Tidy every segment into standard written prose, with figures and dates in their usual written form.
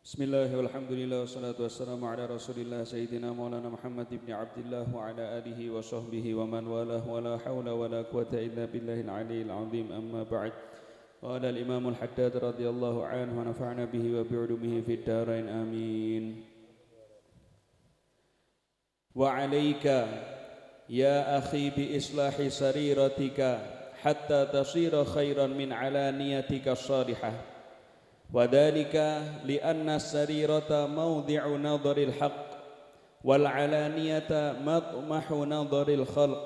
Bismillah walhamdulillah wassalatu wassalamu ala rasulillah sayyidina maulana Muhammad ibn Abdullah wa ala alihi wa sahbihi wa man walah wa la hawla wa la quwata illa billahil aliyyil azim amma ba'd. Qala al-imam al-Haddad radhiyallahu anhu wa nafa'na bihi wa bi'ulumihi fid darain amin. Wa 'alaika ya akhi bi islahi sariratika hatta tasira khairan min 'alaniyatika as-salihah. وذلك لأن السريرة موضع نظر الحق والعلانية مطمح نظر الخلق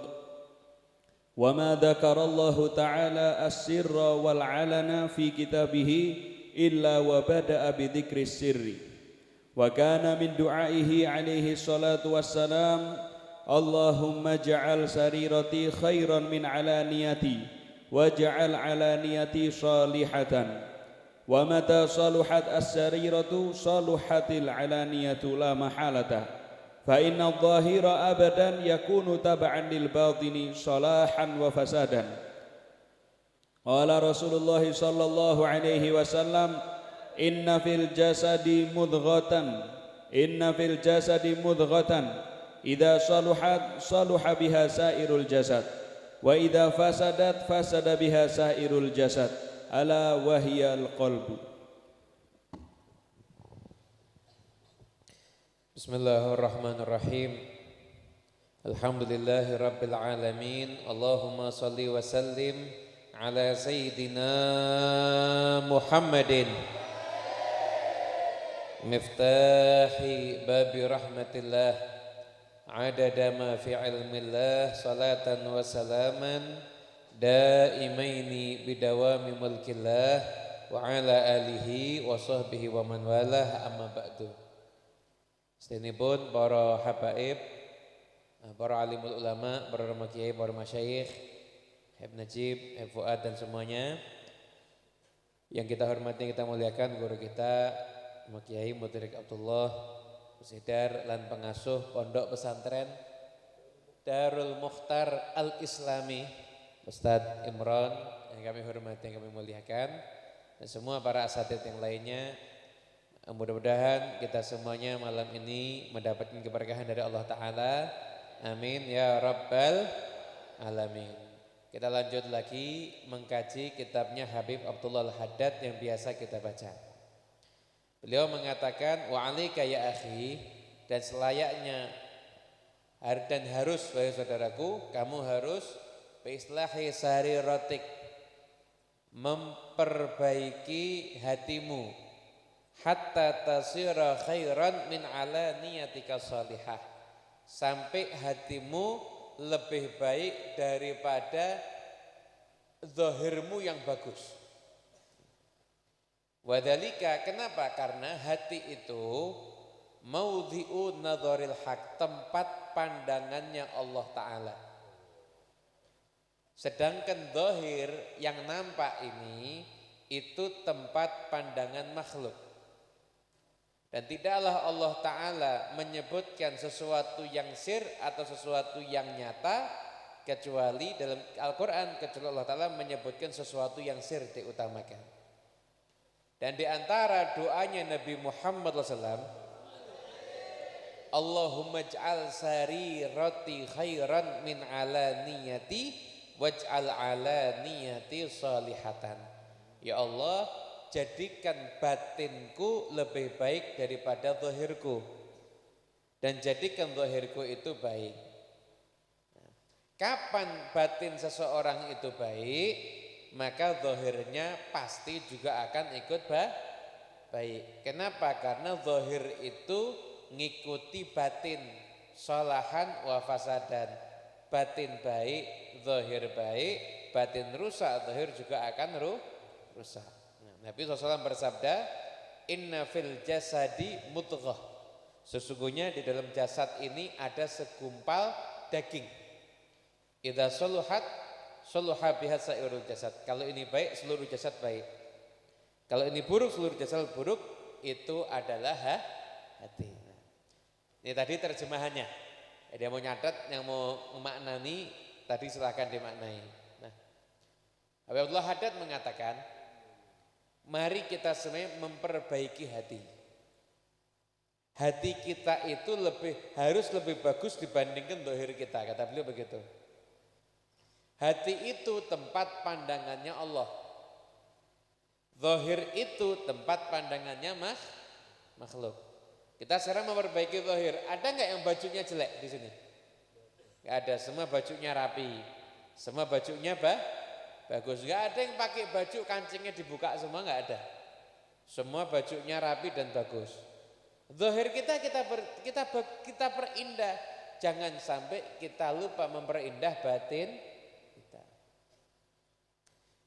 وما ذكر الله تعالى السر والعلن في كتابه إلا وبدأ بذكر السر وكان من دعائه عليه الصلاة والسلام اللهم اجعل سريرتي خيرا من علانيتي واجعل علانيتي صالحة ومتى صلحت السريرة صلحت العلانية لا محالة فإن الظاهر أبدا يكون تبعا للباطن صلاحا وفسادا قال رسول الله صلى الله عليه وسلم إن في الجسد مضغة إذا صلحت صلح بها سائر الجسد وإذا فسدت فسد بها سائر الجسد ala wahiyal qalbu. Bismillahirrahmanirrahim. Alhamdulillahi rabbil alamin. Allahumma salli wa sallim ala sayyidina Muhammadin miftahi babi rahmatillah adada ma fi ilmillah salatan wa salaman daimaini bidawami mulkillah wa ala alihi wa sahbihi wa man walah amma ba'du. Sedinipun para habaib, para alimul ulama, para kiai, para masyayikh, Habib Najib, Habib Fuad dan semuanya yang kita hormati, kita muliakan guru kita Kiai Mudrik Abdullah Musidar lan pengasuh Pondok Pesantren Darul Mukhtar Al-Islami Ustadz Imran yang kami hormati, yang kami muliakan, dan semua para asatidz yang lainnya. Mudah-mudahan kita semuanya malam ini mendapatkan keberkahan dari Allah Ta'ala. Amin ya Rabbal Alamin. Kita lanjut lagi mengkaji kitabnya Habib Abdullah Al-Haddad yang biasa kita baca. Beliau mengatakan wa 'alaika ya akhi, dan selayaknya dan harus wahai saudaraku, kamu harus biislahi sariratik, memperbaiki hatimu, hatta tasira khairan min alaniyatika salihah, sampai hatimu lebih baik daripada zahirmu yang bagus. Wadhalika, kenapa? Karena hati itu maudhi'u nadharil haq, tempat pandangannya Allah Ta'ala. Sedangkan zahir yang nampak ini itu tempat pandangan makhluk. Dan tidaklah Allah Ta'ala menyebutkan sesuatu yang sir atau sesuatu yang nyata kecuali dalam Al-Quran, kecuali Allah Ta'ala menyebutkan sesuatu yang sir diutamakan. Dan di antara doanya Nabi Muhammad SAW, Allahumma ij'al sarirati khairan min alaniyati waj'al ala niyati salihatan. Ya Allah, jadikan batinku lebih baik daripada zahirku, dan jadikan zahirku itu baik. Kapan batin seseorang itu baik, maka zahirnya pasti juga akan ikut baik. Kenapa? Karena zahir itu ngikuti batin, salahan wa fasadan. Batin baik, zahir baik, batin rusak, zahir juga akan rusak. Nabi SAW bersabda, inna fil jasadi mudghah, sesungguhnya di dalam jasad ini ada segumpal daging. Idza saluhat saluha biha sairul jasad, kalau ini baik seluruh jasad baik, kalau ini buruk seluruh jasad buruk. Itu adalah hati. Ini tadi terjemahannya. Dia mau nyatet, yang mau memaknani tadi silahkan dimaknai. Nah, Habib Abdullah Haddad mengatakan, mari kita semuanya memperbaiki hati. hati kita itu harus lebih bagus dibandingkan zahir kita, kata beliau begitu. Hati itu tempat pandangannya Allah. Zahir itu tempat pandangannya makhluk. Kita sekarang memperbaiki zahir. Ada nggak yang bajunya jelek di sini? Nggak ada, semua bajunya rapi. Semua bajunya bagus. Nggak ada yang pakai baju kancingnya dibuka semua, nggak ada. Semua bajunya rapi dan bagus. Zahir kita perindah. Jangan sampai kita lupa memperindah batin kita.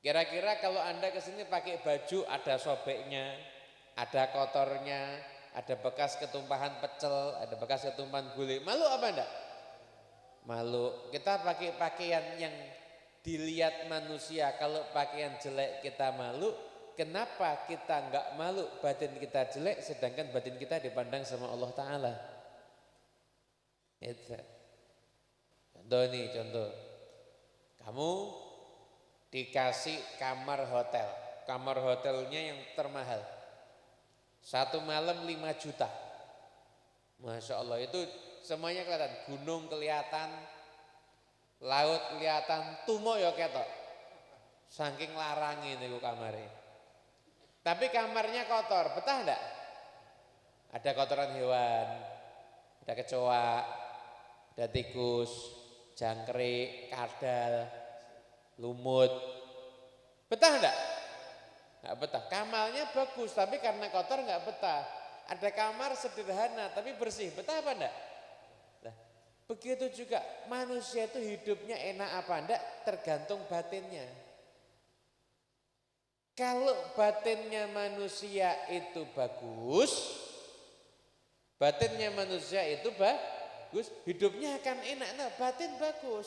Kira-kira kalau Anda kesini pakai baju ada sobeknya, ada kotornya, ada bekas ketumpahan pecel, ada bekas ketumpahan gulai. Malu apa enggak? Malu. Kita pakai pakaian yang dilihat manusia, kalau pakaian jelek kita malu. Kenapa kita enggak malu batin kita jelek sedangkan batin kita dipandang sama Allah Ta'ala? Itu. Contoh. Kamu dikasih kamar hotel. Kamar hotelnya yang termahal. 1 malam 5 juta. Masya Allah, itu semuanya kelihatan. Gunung kelihatan, laut kelihatan, tumo ya ketok. Saking larangin itu kamarnya. Tapi kamarnya kotor, betah enggak? Ada kotoran hewan, ada kecoa, ada tikus, jangkrik, kadal, lumut. Betah enggak? Enggak betah. Kamarnya bagus, tapi karena kotor enggak betah. Ada kamar sederhana tapi bersih, betah apa enggak? Nah, begitu juga manusia itu hidupnya enak apa enggak tergantung batinnya. Kalau batinnya manusia itu bagus, hidupnya akan enak. Nah, batin bagus.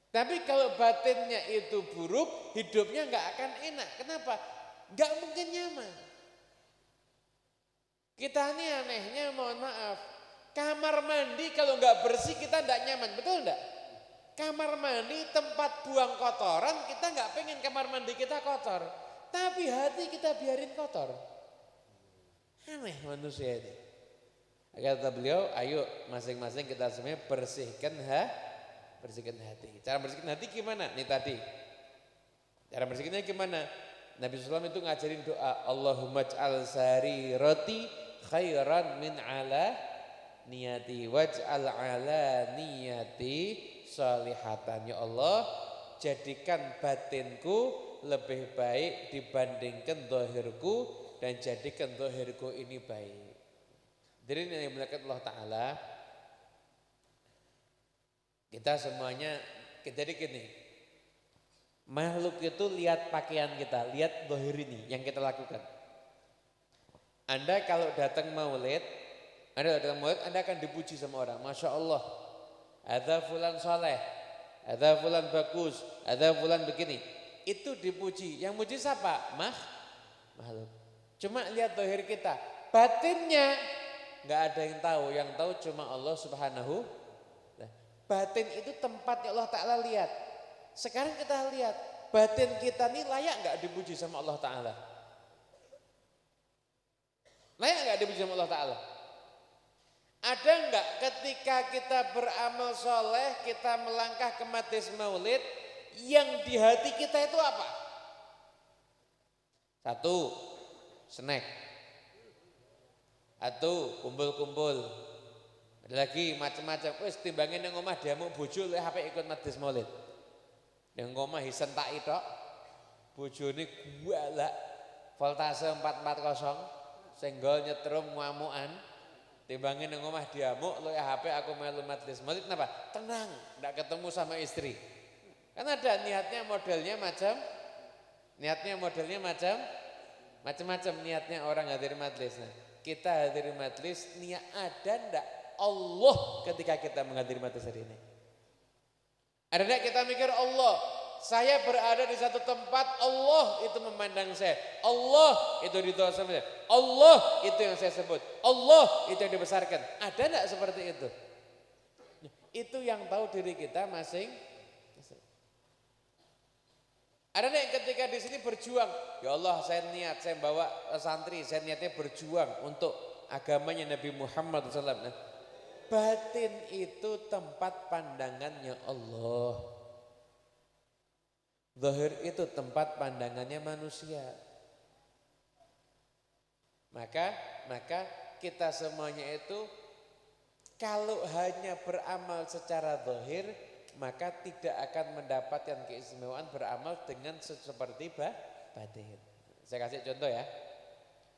Tapi kalau batinnya itu buruk, hidupnya enggak akan enak. Kenapa? Enggak mungkin nyaman. Kita ini anehnya, mohon maaf, kamar mandi kalau enggak bersih kita enggak nyaman, betul enggak? Kamar mandi tempat buang kotoran, kita enggak pengen kamar mandi kita kotor. Tapi hati kita biarin kotor. Aneh manusia ini. Kata beliau, ayo masing-masing kita semuanya bersihkan hati. Cara bersihkan hati gimana? Nih tadi. Cara bersihkannya gimana? Nabi SAW itu ngajarin doa, Allahumma j'al sarirati khairan min ala niyati waj'al ala niyati salihatan. Ya Allah, jadikan batinku lebih baik dibandingkan zahirku dan jadikan zahirku ini baik. Jadi ini yang dimuliakan Allah Ta'ala, kita semuanya, jadi gini, makhluk itu lihat pakaian kita, lihat zahir ini yang kita lakukan. Anda kalau datang maulid, Anda akan dipuji sama orang. Masya Allah, ada fulan soleh, ada fulan bagus, ada fulan begini. Itu dipuji. Yang muji siapa? Makhluk. Cuma lihat zahir kita. Batinnya nggak ada yang tahu. Yang tahu cuma Allah Subhanahu. Nah, batin itu tempatnya Allah Ta'ala lihat. Sekarang kita lihat. Batin kita ini layak nggak dipuji sama Allah Ta'ala? Layak nggak dipuji sama Allah Ta'ala? Ada enggak ketika kita beramal soleh, kita melangkah ke majlis maulid, yang di hati kita itu apa? 1, snack. 1, kumpul-kumpul. Ada lagi macam-macam. Wis timbangin yang omah diamuk bojo lek HP ikut majlis maulid. Yang omah hisen tak tok. Bojone gualak. Voltase 440, senggol nyetrum ngamukan. Timbangin yang omah diamuk, lo ya HP aku melu majlis maulid, kenapa? Tenang, enggak ketemu sama istri. Kan ada niatnya modelnya macam-macam niatnya orang hadir majlis. Nah, kita hadir majlis, niat ada enggak Allah ketika kita menghadiri majlis hari ini? Ada enggak kita mikir Allah? Saya berada di satu tempat, Allah itu memandang saya. Allah itu ridho sama saya. Allah itu yang saya sebut. Allah itu yang dibesarkan. Ada enggak seperti itu? Itu yang tahu diri kita masing. Ada yang ketika di sini berjuang, ya Allah saya niat, saya bawa santri, saya niatnya berjuang untuk agamanya Nabi Muhammad SAW. Nah, batin itu tempat pandangannya Allah. Zahir itu tempat pandangannya manusia. Maka kita semuanya itu kalau hanya beramal secara zahir, maka tidak akan mendapatkan keistimewaan beramal dengan seperti batin. Saya kasih contoh ya.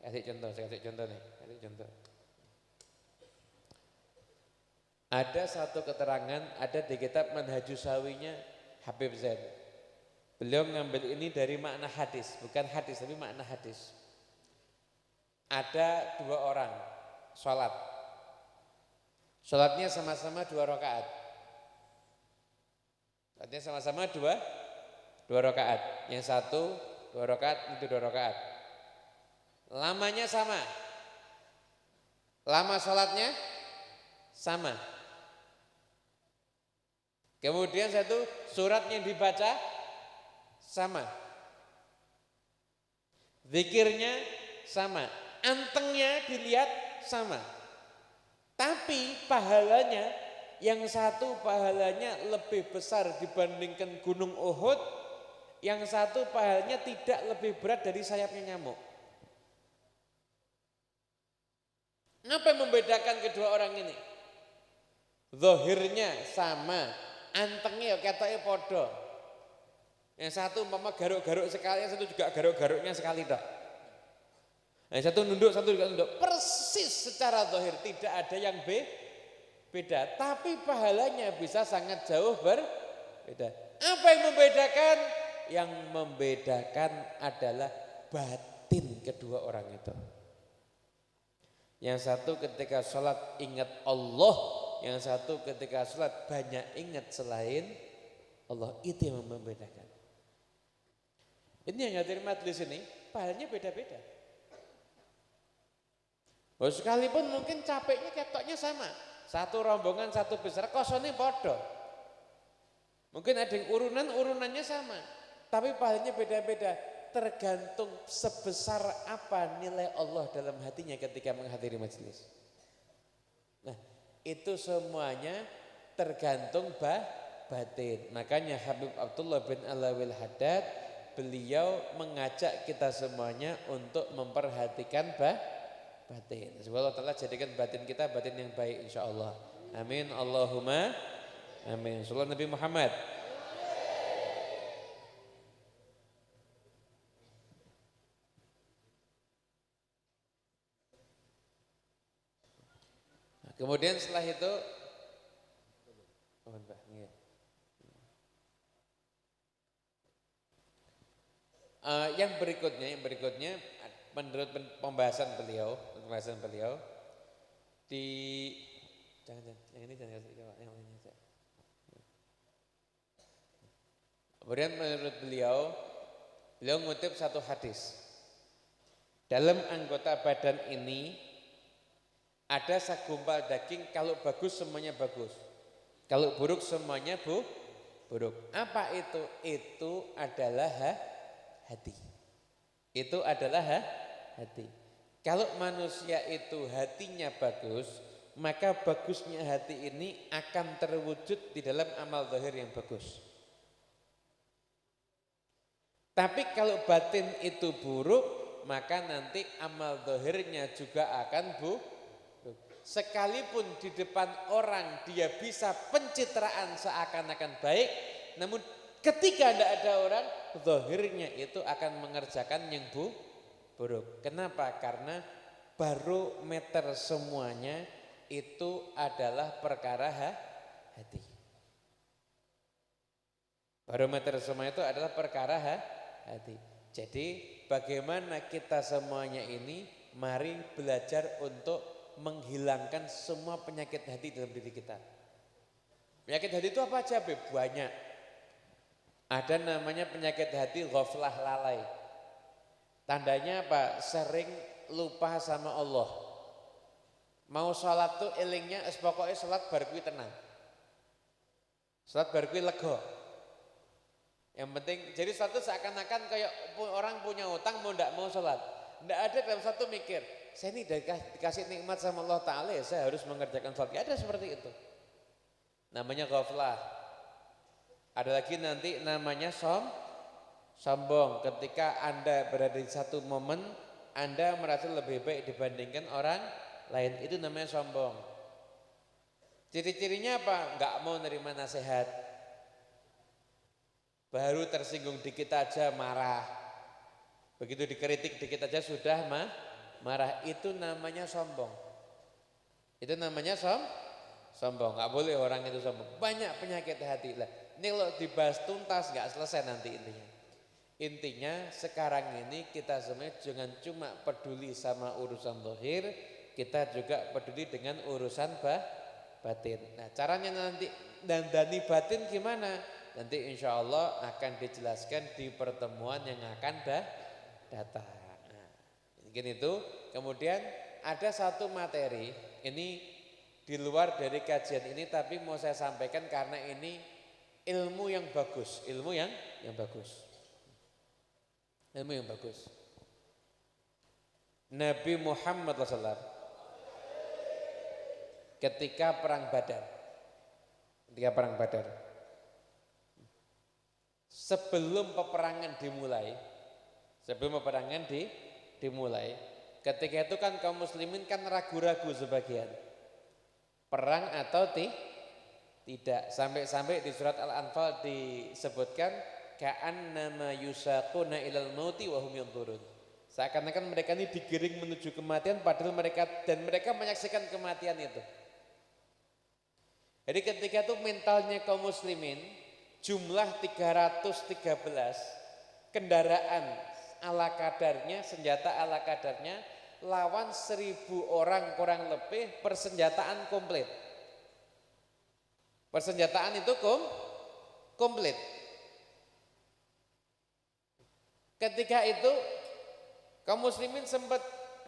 Saya kasih contoh nih. Ada satu keterangan, ada di kitab Manhajus Sawinya Habib Zain. Beliau ngambil ini dari makna hadis, bukan hadis tapi makna hadis. Ada 2 orang sholat. Sholatnya sama-sama 2 rakaat. Artinya sama-sama 2 rakaat. Yang satu 2 rakaat, itu 2 rakaat. Lamanya sama. Lama sholatnya sama. Kemudian satu surat yang dibaca sama. Zikirnya sama. Antengnya dilihat sama. Tapi pahalanya, yang satu pahalanya lebih besar dibandingkan gunung Uhud, yang satu pahalanya tidak lebih berat dari sayapnya nyamuk. Apa yang membedakan kedua orang ini? Zahirnya sama, antengnya ketoknya podo. Yang satu umpama garuk-garuk sekali, yang satu juga garuk-garuknya sekali tok. Yang satu nunduk, satu juga nunduk. Persis secara zahir, tidak ada yang beda, tapi pahalanya bisa sangat jauh berbeda. Apa yang membedakan? Yang membedakan adalah batin kedua orang itu. Yang satu ketika sholat ingat Allah, yang satu ketika sholat banyak ingat selain Allah. Itu yang membedakan. Ini yang hadir majelis ini, pahalanya beda-beda. Oh, sekalipun mungkin capeknya ketoknya sama. Satu rombongan, satu besar, kosongnya podo. Mungkin ada yang urunannya sama. Tapi pahalanya beda-beda. Tergantung sebesar apa nilai Allah dalam hatinya ketika menghadiri majelis. Nah, itu semuanya tergantung batin. Makanya Habib Abdullah bin Alawil Haddad, beliau mengajak kita semuanya untuk memperhatikan batin. Semoga Allah Ta'ala jadikan batin kita batin yang baik insyaAllah. Amin. Allahumma amin. Sallallahu Nabi Muhammad. Nah, kemudian setelah itu yang berikutnya menurut pembahasan beliau di jangan yang ini jangan yang lainnya aja. Kemudian menurut beliau ngutip satu hadis. Dalam anggota badan ini ada segumpal daging, kalau bagus semuanya bagus. Kalau buruk semuanya buruk. Apa itu? Itu adalah hati. Itu adalah hati. Kalau manusia itu hatinya bagus, maka bagusnya hati ini akan terwujud di dalam amal zahir yang bagus. Tapi kalau batin itu buruk, maka nanti amal zahirnya juga akan buruk. Sekalipun di depan orang dia bisa pencitraan seakan-akan baik, namun ketika tidak ada orang, zahirnya itu akan mengerjakan yang buruk. Kenapa? Karena barometer semuanya itu adalah perkara hati. Barometer semuanya itu adalah perkara hati. Jadi bagaimana kita semuanya ini, mari belajar untuk menghilangkan semua penyakit hati dalam diri kita. Penyakit hati itu apa aja? Banyak. Ada namanya penyakit hati ghaflah, lalai. Tandanya apa? Sering lupa sama Allah. Mau sholat tuh elingnya, pokoknya sholat bar kuwi tenang. Sholat bar kuwi lega. Yang penting, jadi satu seakan-akan kayak orang punya utang mau ndak mau sholat. Ndak ada dalam satu mikir, saya ini dikasih nikmat sama Allah Ta'ala ya saya harus mengerjakan sholat. Gak ada seperti itu. Namanya ghaflah. Ada lagi nanti namanya sombong. Ketika Anda berada di satu momen, Anda merasa lebih baik dibandingkan orang lain. Itu namanya sombong. Ciri-cirinya apa? Nggak mau nerima nasihat. Baru tersinggung dikit aja marah. Begitu dikritik dikit aja sudah marah. Itu namanya sombong. Itu namanya sombong. Nggak boleh orang itu sombong. Banyak penyakit hati lah. Ini kalau dibahas tuntas nggak selesai nanti intinya. Intinya sekarang ini kita semua jangan cuma peduli sama urusan zahir, kita juga peduli dengan urusan batin. Nah caranya nanti dandani batin gimana? Nanti insya Allah akan dijelaskan di pertemuan yang akan datang. Nah, mungkin itu. Kemudian ada satu materi, ini di luar dari kajian ini tapi mau saya sampaikan karena ini ilmu yang bagus, ilmu yang bagus. Ilmu yang bagus. Nabi Muhammad SAW ketika perang Badar, sebelum peperangan dimulai, ketika itu kan kaum muslimin kan ragu-ragu sebagian, perang atau tidak, sampai di surat Al-Anfal disebutkan ka'annama yusaquna ilal mauti wa hum yanzurun. Seakan-akan mereka ini digiring menuju kematian padahal mereka menyaksikan kematian itu. Jadi ketika itu mentalnya kaum muslimin jumlah 313 kendaraan ala kadarnya, senjata ala kadarnya lawan 1000 orang kurang lebih persenjataan komplit. Persenjataan itu komplit. Ketika itu kaum muslimin sempat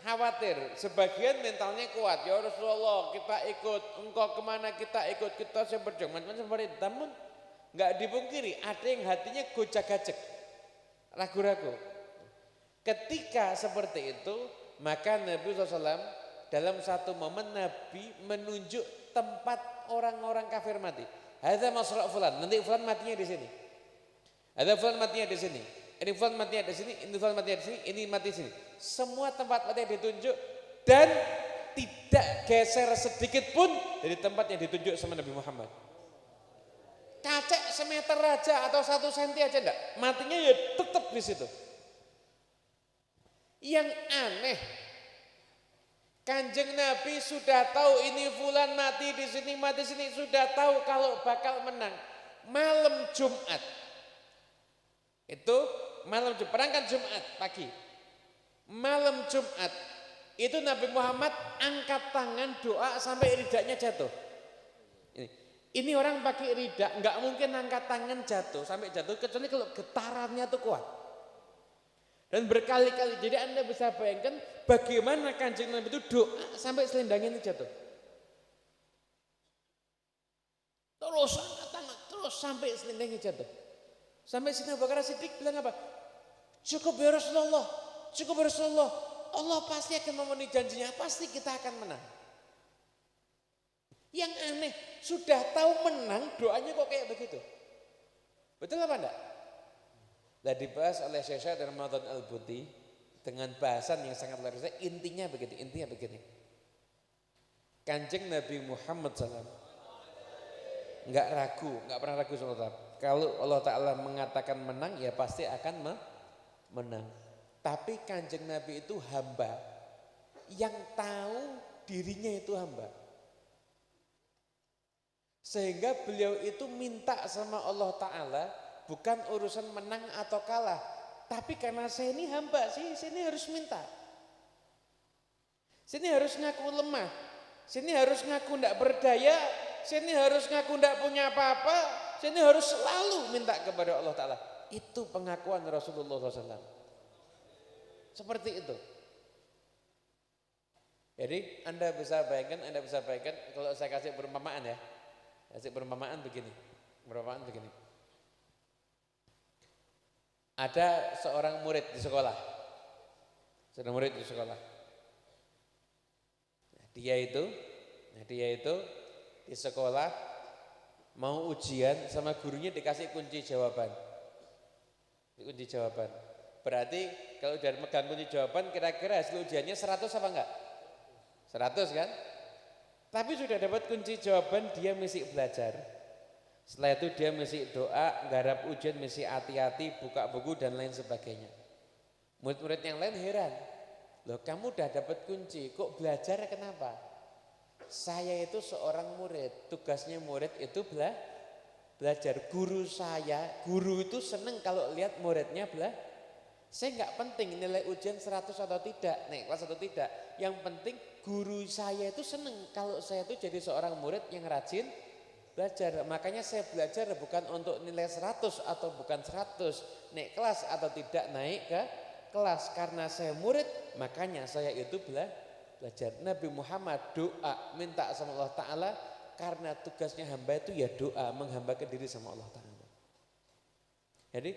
khawatir, sebagian mentalnya kuat, ya Rasulullah kita ikut, engkau kemana kita ikut, kita saya berjuang, macam-macam seperti itu. Namun nggak dipungkiri ada yang hatinya gojak-gajek, ragu-ragu. Ketika seperti itu, maka Nabi SAW dalam satu momen Nabi menunjuk tempat orang-orang kafir mati. Hadza masra' fulan, nanti fulan matinya di sini. Ada fulan matinya di sini. Ini fulan matinya di sini, ini fulan matinya di sini, ini mati di sini. Semua tempat mati ditunjuk dan tidak geser sedikit pun dari tempat yang ditunjuk sama Nabi Muhammad. Kacek semeter aja atau 1 senti aja enggak, matinya ya tetap di situ. Yang aneh, Kanjeng Nabi sudah tahu ini fulan mati di sini, sudah tahu kalau bakal menang. Malam Jumat, itu malam Jumat, perang kan Jumat pagi. Malam Jumat itu Nabi Muhammad angkat tangan doa sampai ridanya jatuh. Ini orang pakai rida, nggak mungkin angkat tangan jatuh sampai jatuh kecuali kalau getarannya tuh kuat. Dan berkali-kali, jadi Anda bisa bayangkan bagaimana Kanjeng Nabi itu doa sampai selendangnya itu jatuh. Terus angkat tangan, terus sampai selendangnya jatuh. Sampai Sayyidina Abu Bakar Siddiq bilang apa? Cukup ya Rasulullah, cukup ya Rasulullah. Allah pasti akan memenuhi janjinya, pasti kita akan menang. Yang aneh, sudah tahu menang, doanya kok kayak begitu. Betul apa enggak? Nah dibahas oleh Syekh Ramadan Al-Buti dengan bahasan yang sangat luar biasa. Intinya begini. Kanjeng Nabi Muhammad SAW nggak pernah ragu sama Allah. Kalau Allah Ta'ala mengatakan menang, ya pasti akan menang. Tapi Kanjeng Nabi itu hamba yang tahu dirinya itu hamba. Sehingga beliau itu minta sama Allah Ta'ala bukan urusan menang atau kalah. Tapi karena saya ini hamba sih, saya ini harus minta. Saya ini harus ngaku lemah. Saya ini harus ngaku tidak berdaya. Saya ini harus ngaku tidak punya apa-apa. Saya ini harus selalu minta kepada Allah Ta'ala. Itu pengakuan Rasulullah SAW. Seperti itu. Jadi Anda bisa bayangkan kalau saya kasih perumpamaan ya. Kasih perumpamaan begini. Ada seorang murid di sekolah. Seorang murid di sekolah. Dia itu di sekolah mau ujian sama gurunya dikasih kunci jawaban. Kunci jawaban. Berarti kalau udah megang kunci jawaban kira-kira hasil ujiannya 100 apa enggak? 100 kan? Tapi sudah dapat kunci jawaban dia mesti belajar. Setelah itu dia mesti doa, garap ujian mesti hati-hati, buka buku dan lain sebagainya. Murid-murid yang lain heran. Loh kamu udah dapat kunci, kok belajar kenapa? Saya itu seorang murid, tugasnya murid itu belajar. Guru itu seneng kalau lihat muridnya belajar. Saya nggak penting nilai ujian 100 atau tidak, naik kelas atau tidak. Yang penting guru saya itu seneng kalau saya itu jadi seorang murid yang rajin belajar. Makanya saya belajar bukan untuk nilai 100 atau bukan 100, naik kelas atau tidak naik ke kelas. Karena saya murid, makanya saya itu belajar. Nabi Muhammad doa minta sama Allah Ta'ala karena tugasnya hamba itu ya doa, menghambakan diri sama Allah Ta'ala. Jadi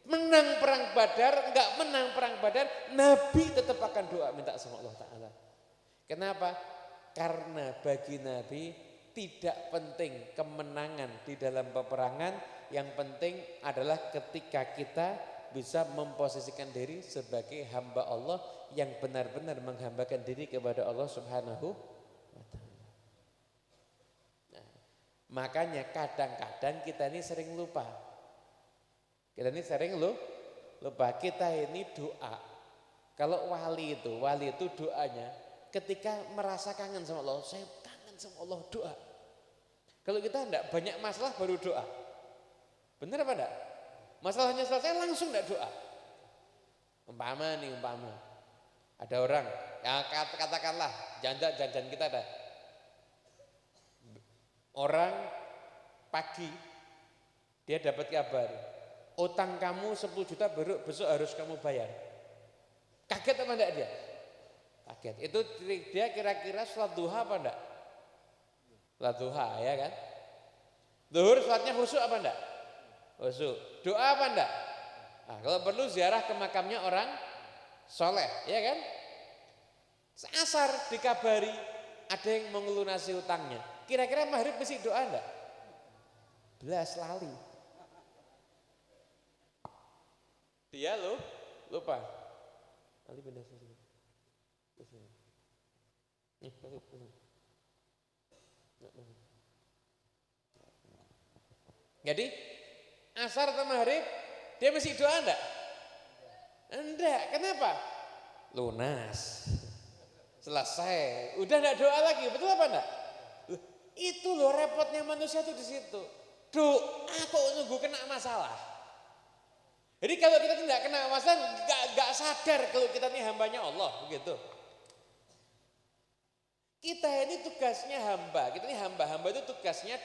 menang perang Badar, enggak menang perang Badar, Nabi tetap akan doa minta sama Allah Ta'ala. Kenapa? Karena bagi Nabi tidak penting kemenangan di dalam peperangan, yang penting adalah ketika kita bisa memposisikan diri sebagai hamba Allah yang benar-benar menghambakan diri kepada Allah Subhanahu wa Ta'ala. Nah, makanya kadang-kadang kita ini sering lupa. Kita ini doa. Kalau wali itu doanya ketika merasa kangen sama Allah, saya kangen sama Allah, doa. Kalau kita enggak banyak masalah baru doa. Benar apa enggak? Masalahnya selesai langsung enggak doa. Umpama ada orang, ya katakanlah jangan kita ada. Orang pagi dia dapat kabar, utang kamu 10 juta besok harus kamu bayar. Kaget apa enggak dia? Kaget. Itu dia kira-kira sholat duha apa enggak? Sholat duha ya kan? Zuhur sholatnya khusyuk apa enggak? Khusyuk. Doa apa enggak? Nah, kalau perlu ziarah ke makamnya orang soleh, ya kan? Asar dikabari ada yang mengelunasi utangnya. Kira-kira maghrib mesti doa enggak? Belas lali. Dia lupa. Nanti pindah sini. Jadi asar atau maghrib dia mesti doa enggak? Enggak. Kenapa? Lunas. Selesai. Udah enggak doa lagi. Betul apa enggak? Itu loh repotnya manusia tuh di situ. Doa kok nunggu kena masalah. Jadi kalau kita tidak kena masalah, enggak sadar kalau kita ini hambanya Allah, begitu. Kita ini tugasnya hamba, kita ini hamba itu tugasnya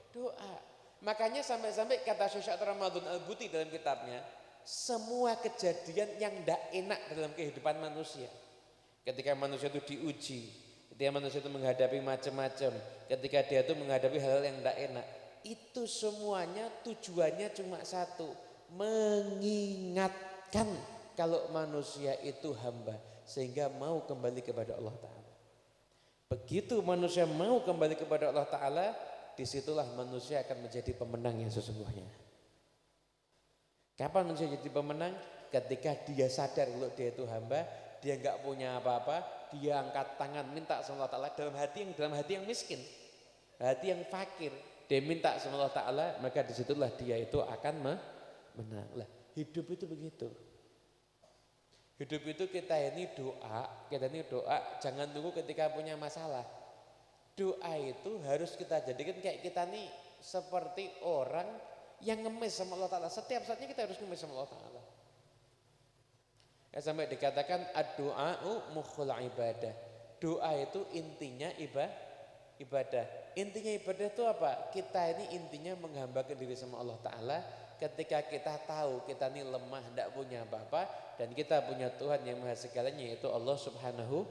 doa. Makanya sampai-sampai kata Syekh Ramadan Al-Buti dalam kitabnya, semua kejadian yang tidak enak dalam kehidupan manusia. Ketika manusia itu diuji, ketika manusia itu menghadapi macam-macam, ketika dia itu menghadapi hal yang tidak enak, itu semuanya tujuannya cuma satu, mengingatkan kalau manusia itu hamba, sehingga mau kembali kepada Allah Ta'ala. Begitu manusia mau kembali kepada Allah Ta'ala, disitulah manusia akan menjadi pemenang yang sesungguhnya. Kapan manusia jadi pemenang? Ketika dia sadar kalau dia itu hamba, dia enggak punya apa-apa, dia angkat tangan minta sama Allah Ta'ala dalam hati yang miskin, hati yang fakir, dia minta sama Allah Ta'ala, maka disitulah dia itu akan menang. Lah, hidup itu begitu. Hidup itu kita ini doa, jangan tunggu ketika punya masalah. Doa itu harus kita jadikan kayak kita nih seperti orang yang ngemis sama Allah Ta'ala. Setiap saatnya kita harus ngemis sama Allah Ta'ala. Ya, sampai dikatakan ad-du'a'u mukhul ibadah. Doa itu intinya ibadah. Intinya ibadah itu apa? Kita ini intinya menghambakan diri sama Allah Ta'ala. Ketika kita tahu kita ini lemah, tidak punya apa-apa, dan kita punya Tuhan yang maha segalanya, yaitu Allah Subhanahu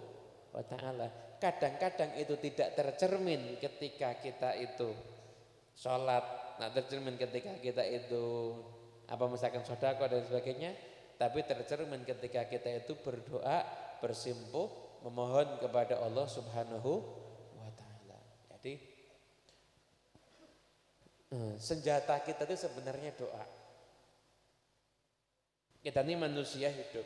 wa Ta'ala. Kadang-kadang itu tidak tercermin ketika kita itu sholat, tidak tercermin ketika kita itu apa misalkan sedekah dan sebagainya, tapi tercermin ketika kita itu berdoa, bersimpuh, memohon kepada Allah Subhanahu wa taala. Jadi senjata kita itu sebenarnya doa. Kita ini manusia hidup.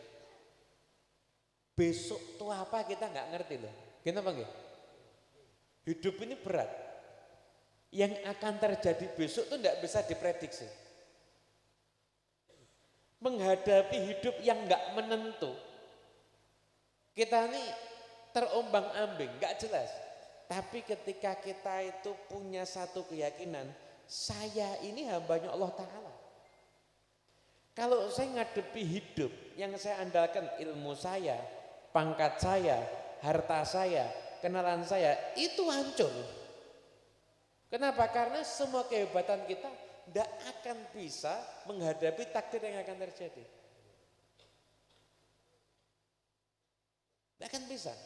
Besok tuh apa kita nggak ngerti loh. Kenapa nggih? Hidup ini berat. Yang akan terjadi besok tuh nggak bisa diprediksi. Menghadapi hidup yang nggak menentu, kita ini terombang-ambing, nggak jelas. Tapi ketika kita itu punya satu keyakinan, saya ini hambanya Allah Ta'ala. Kalau saya ngadepi hidup yang saya andalkan ilmu saya, pangkat saya, harta saya, kenalan saya, itu hancur. Kenapa? Karena semua kehebatan kita tidak akan bisa menghadapi takdir yang akan terjadi. Tidak akan bisa.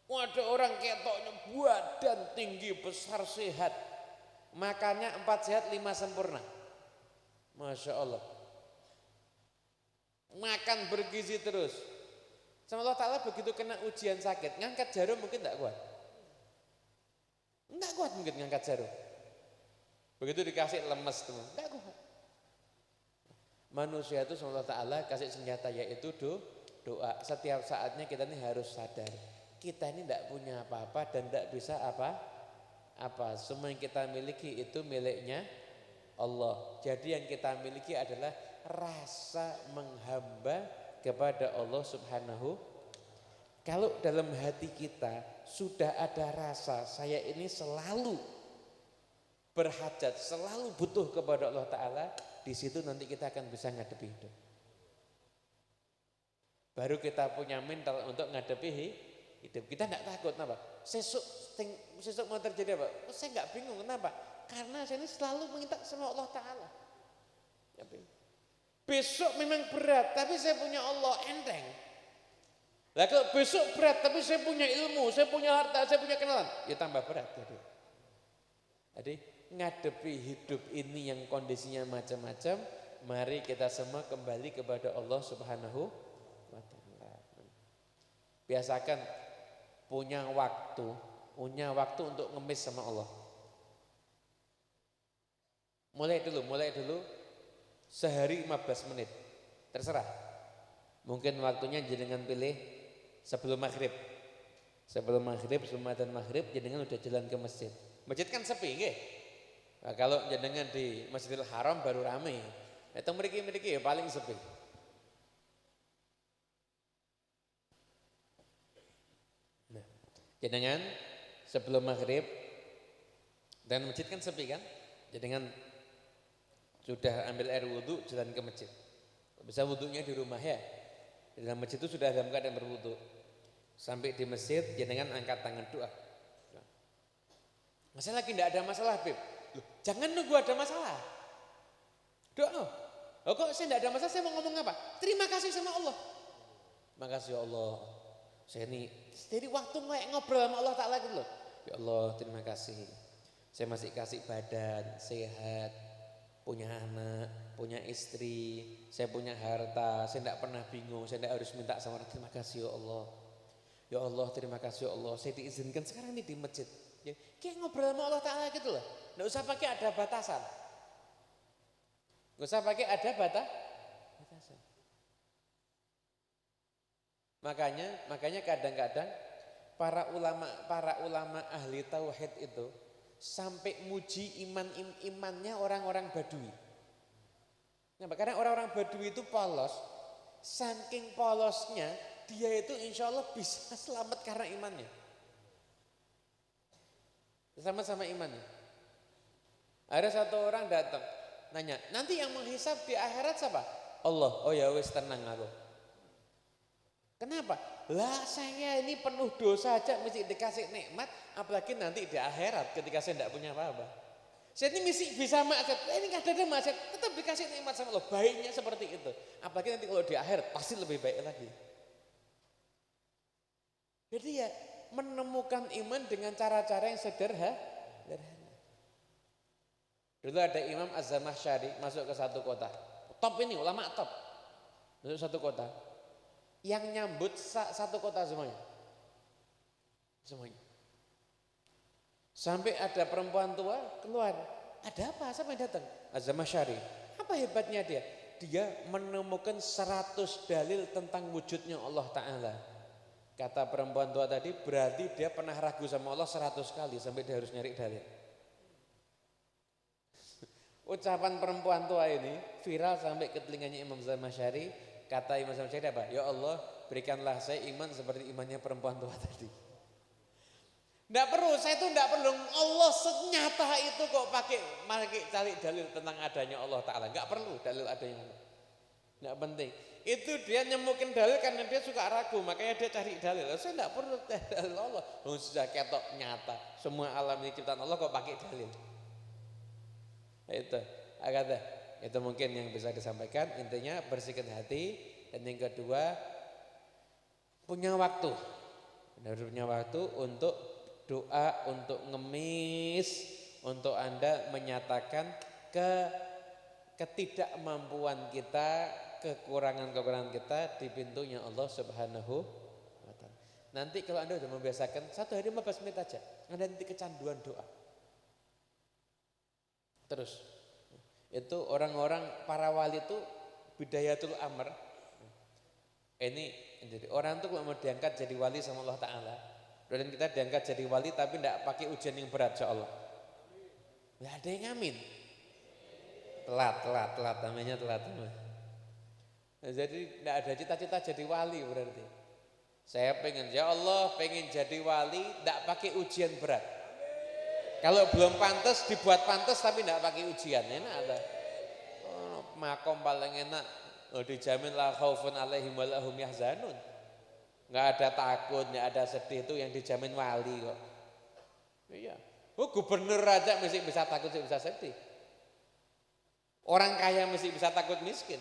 Ada orang ketoknya badan tinggi, besar, sehat. Makannya 4 sehat 5 sempurna. Masya Allah. Makan bergizi terus. Sama Allah Ta'ala begitu kena ujian sakit, ngangkat jarum mungkin tidak kuat. Tidak kuat mungkin ngangkat jarum. Begitu dikasih lemes teman, tidak kuat. Manusia itu sama Allah Ta'ala kasih senjata yaitu doa. Setiap saatnya kita ini harus sadar. Kita ini tidak punya apa-apa dan tidak bisa apa. Semua yang kita miliki itu miliknya Allah. Jadi yang kita miliki adalah rasa menghamba kepada Allah Subhanahu. Kalau dalam hati kita sudah ada rasa saya ini selalu berhajat, selalu butuh kepada Allah Ta'ala, di situ nanti kita akan bisa ngadepi hidup. Baru kita punya mental untuk ngadepi hidup. Kita tidak takut, kenapa? Sesuk mau terjadi apa? Saya nggak bingung, kenapa? Karena saya ini selalu minta sama Allah Ta'ala. Besok memang berat, tapi saya punya Allah, enteng. Lah kalau besok berat, tapi saya punya ilmu, saya punya harta, saya punya kenalan, ya tambah berat. Jadi ngadepi hidup ini yang kondisinya macam-macam, mari kita semua kembali kepada Allah Subhanahu wa Ta'ala. Biasakan punya waktu untuk ngemis sama Allah. Mulai dulu sehari 15 menit, terserah. Mungkin waktunya jenengan pilih sebelum maghrib. Sebelum adzan maghrib, jenengan udah jalan ke masjid. Masjid kan sepi, nggih. Nah, kalau jenengan di Masjidil Haram baru ramai. Itu mriki ya paling sepi. Nah, jenengan sebelum maghrib dan masjid kan sepi kan? Jenengan sudah ambil air wudhu, jalan ke masjid. Bisa wudhunya di rumah ya. Di dalam masjid itu sudah dalam keadaan berwudhu. Sampai di masjid, jenengan angkat tangan doa. Masalah lagi tidak ada masalah, Beb. Loh, jangan nunggu ada masalah. Doa. Oh, kok saya tidak ada masalah, saya mau ngomong apa? Terima kasih sama Allah. Makasih ya Allah. Saya ini, jadi waktu ngobrol sama Allah Ta'ala gitu loh. Ya Allah, terima kasih. Saya masih kasih badan, sehat. Punya anak, punya istri, saya punya harta, saya tidak pernah bingung, saya tidak harus minta sama orang. Terima kasih ya Allah. Ya Allah, terima kasih ya Allah. Saya diizinkan sekarang ini di masjid. Ya, kayak ngobrol sama Allah Ta'ala gitu loh. Tidak usah pakai ada batasan. Tidak usah pakai ada batasan. Makanya kadang-kadang para ulama ahli tauhid itu sampai muji imannya orang-orang Badui. Nah, karena orang-orang Badui itu polos, saking polosnya dia itu insya Allah bisa selamat karena imannya. Sama-sama imannya. Ada satu orang datang, nanya, nanti yang menghisap di akhirat siapa? Allah. Oh ya wis tenang aku. Kenapa? Lah saya ini penuh dosa aja mesti dikasih nikmat, apalagi nanti di akhirat ketika saya tidak punya apa-apa. Saya ini mesti bisa maksiat, ini nggak ada maksiat, tetap dikasih nikmat sama Allah. Baiknya seperti itu. Apalagi nanti kalau di akhirat pasti lebih baik lagi. Jadi ya menemukan iman dengan cara-cara yang sederhana. Dulu ada Imam Az-Zamakhsyari masuk ke satu kota. Top ini, ulama top. Masuk satu kota. Yang nyambut satu kota semuanya. Semuanya. Sampai ada perempuan tua keluar. Ada apa? Siapa yang datang? Az-Zamakhsyari. Apa hebatnya dia? Dia menemukan 100 dalil tentang wujudnya Allah Ta'ala. Kata perempuan tua tadi, berarti dia pernah ragu sama Allah 100 kali sampai dia harus nyari dalil. Ucapan perempuan tua ini viral sampai ke telinganya Imam Zamakhsyari. Kata Imam Zamakhsyari apa? Ya Allah, berikanlah saya iman seperti imannya perempuan tua tadi. Tidak perlu, saya itu tidak perlu. Allah senyata itu kok pakai cari dalil tentang adanya Allah Ta'ala. Tidak perlu dalil adanya Allah. Tidak penting. Itu dia nyemukin dalil karena dia suka ragu, makanya dia cari dalil. Saya tidak perlu dalil Allah. Sudah ketok nyata. Semua alam ini ciptaan Allah kok pakai dalil. Itu mungkin yang bisa disampaikan. Intinya bersihkan hati. Dan yang kedua, punya waktu. Harus punya waktu untuk doa, untuk ngemis, untuk Anda menyatakan ketidakmampuan kita, kekurangan-kekurangan kita di pintunya Allah Subhanahu wa Ta'ala. Nanti kalau Anda sudah membiasakan 1 hari 15 menit aja, Anda nanti kecanduan doa. Terus itu orang-orang para wali itu bidayatul amr. Ini jadi orang itu kalau mau diangkat jadi wali sama Allah Ta'ala, dan kita diangkat jadi wali tapi tidak pakai ujian yang berat insyaallah. Tidak ada yang ngamin. Telat namanya telat. Nah, jadi tidak ada cita-cita jadi wali berarti. Saya pengen, ya Allah pengen jadi wali tidak pakai ujian berat. Kalau belum pantas dibuat pantas tapi tidak pakai ujian. Enak ada. Makom paling enak dijamin la khaufun alaihim wa lahum yahzanun. Enggak ada takut, enggak ada sedih, itu yang dijamin wali kok. Iya. Gubernur aja mesti bisa takut, bisa sedih. Orang kaya mesti bisa takut miskin.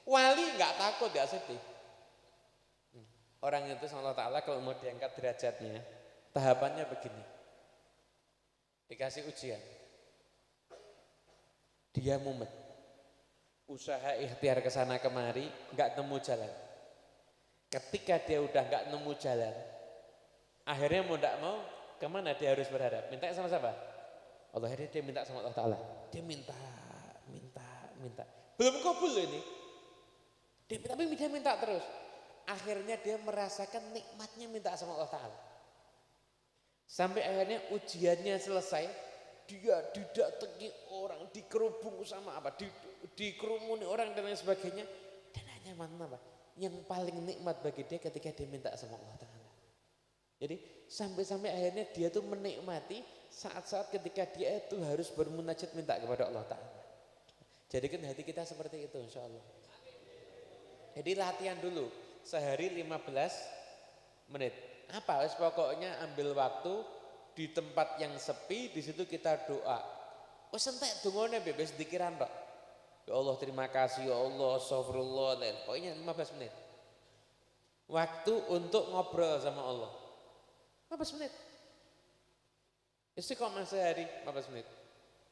Wali enggak takut, enggak sedih. Orang itu sama Allah Ta'ala kalau mau diangkat derajatnya, tahapannya begini. Dikasih ujian. Dia mumet. Usaha ikhtiar ke sana kemari, enggak nemu jalan. Ketika dia udah enggak nemu jalan, akhirnya mau enggak mau, kemana dia harus berharap? Minta sama siapa? Allah. Akhirnya dia minta sama Allah Ta'ala. Dia minta. Belum kabul ini. Tapi dia minta terus. Akhirnya dia merasakan nikmatnya minta sama Allah Ta'ala. Sampai akhirnya ujiannya selesai, dia didatangi orang, dikerubung sama apa, dikerumuni orang dan lain sebagainya. Dan hanya mana apa? Yang paling nikmat bagi dia ketika dia minta sama Allah Ta'ala. Jadi sampai akhirnya dia tuh menikmati saat-saat ketika dia itu harus bermunajat minta kepada Allah Ta'ala. Jadikan hati kita seperti itu insya Allah. Jadi latihan dulu, sehari 15 menit. Apa? Pokoknya ambil waktu di tempat yang sepi, di situ kita doa. Entek dongane bebas dikiran tok. Ya Allah terima kasih, ya Allah astagfirullah, pokoknya 15 menit. Waktu untuk ngobrol sama Allah. 15 menit. Istiqomah sehari 15 menit.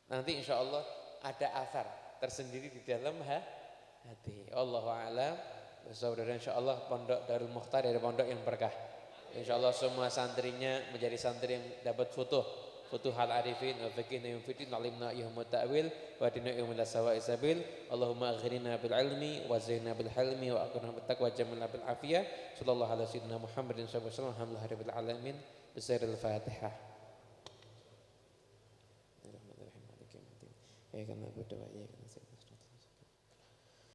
Nanti insya Allah ada asar tersendiri di dalam hati. Allahu a'lam. Saudara insya Allah pondok Darul Mukhtar dari pondok yang berkah. Insya Allah semua santrinya menjadi santri yang dapat Futuhal Arifin wa fiqhina yumfitin alimna yahmut ta'wil wa dina yawmil sawa'i sabil. Allahumma aghrina bil ilmi wa zina bil hilmi wa akrina bil taqwa jamilna bil afiyah. Sallallahu ala sayyidina Muhammadin sallallahu alaihi wasallam alhamdulillahi rabbil alamin. Bismillahil Fatihah. Ya kana na'budu wa iyyaka nasta'in.